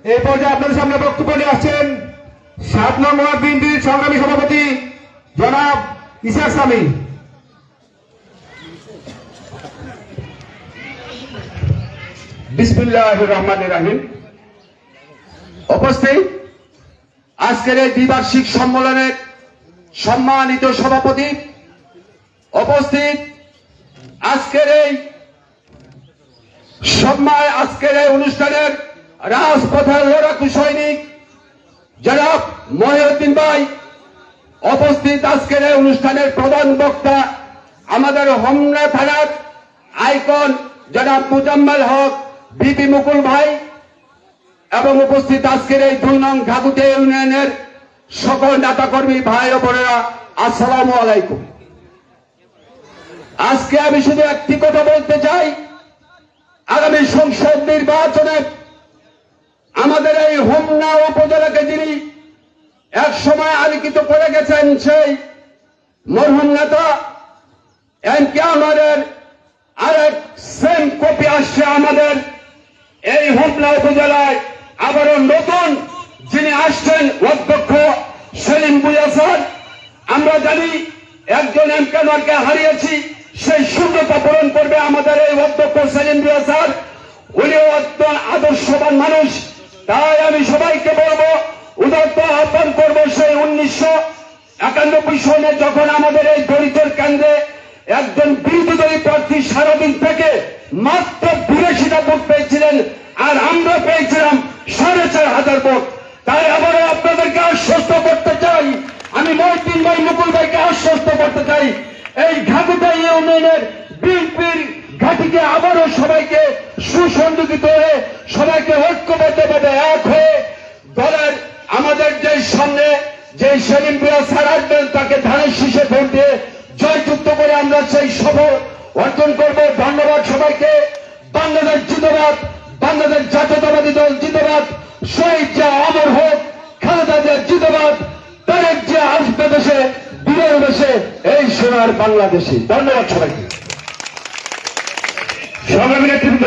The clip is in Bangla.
এই পর্যায়ে আপনাদের সামনে বক্তব্য নিয়ে আসছেন ৭ নং ওয়ার্ড বিএনপির সংগ্রামী সভাপতি জনাব ইসাক সামি। বিসমিল্লাহির রহমানির রহিম। উপস্থিত আজকের এই দ্বিবার্ষিক সম্মেলনের সম্মানিত সভাপতি, উপস্থিত আজকের এই অনুষ্ঠানের রাজপথের লড়াকু সৈনিক জনাব মহিউদ্দিন ভাই, উপস্থিত আজকের এই অনুষ্ঠানের প্রধান বক্তা আমাদের হোমনা থানার আইকন জনাব মুজাম্মেল হক বিপি মুকুল ভাই, এবং উপস্থিত আজকের এই ২ নং ঘাগুটিয়া ইউনিয়নের সকল নেতাকর্মী ভাই ও বোনেরা, আসসালামু আলাইকুম। আজকে আমি শুধু একটি কথা বলতে চাই, আগামী সংসদ নির্বাচনে আমাদের এই হোমনা উপজেলাকে যিনি এক সময় আলোকিত করে গেছেন, সেই মরহুম নেতা এম.কে. আনোয়ারের আরেক সেম কপি আসছে আমাদের এই হোমনা উপজেলায়। আবারও নতুন যিনি আসছেন অধ্যক্ষ সেলিম ভূঁইয়া স্যার। আমরা জানি একজন এম.কে. আনোয়ারকে হারিয়েছি, সেই শূন্যতা পূরণ করবে আমাদের এই অধ্যক্ষ সেলিম ভূঁইয়া স্যার। উনিও একজন আদর্শবান মানুষ। তাই আমি সবাইকে বলবো, উদাত্ত আহ্বান করবো, সেই 1991 সনে যখন আমাদের এই দরিদ্র কেন্দ্রে একজন বিরোধী দলীয় প্রার্থী সারাদিন থেকে মাত্র 82টা ভোট পেয়েছিলেন, আর আমরা পেয়েছিলাম 4,500 ভোট। তাই আবারও আপনাদেরকে আশ্বস্ত করতে চাই, আমি মহিউদ্দিন ভাই মুকুল ভাইকে আশ্বস্ত করতে চাই, এই ঘাগুটিয়া ইউনিয়নের বিএনপির ঘাঁটিকে আবারও সবাইকে সুসংগঠিত হয়ে সবাইকে ঐক্যবদ্ধভাবে এক হয়ে দলের আমাদের যে সামনে যে সেলিম ভূঁইয়া স্যার আসবেন, তাকে ধানের শীষে ভোট দিয়ে জয়যুক্ত করে আমরা সেই সফল অর্জন করব। ধন্যবাদ সবাইকে। বাংলাদেশ জিন্দাবাদ, বাংলাদেশ জাতীয়তাবাদী দল জিন্দাবাদ, শহীদ যে অমর হোক, খালেদা জিয়া জিন্দাবাদ, তারেক যে আসবে দেশে, বিজয় দেশে, এই সোনার বাংলাদেশে। ধন্যবাদ সবাইকে। সংগ্রামী নেতৃত্ব।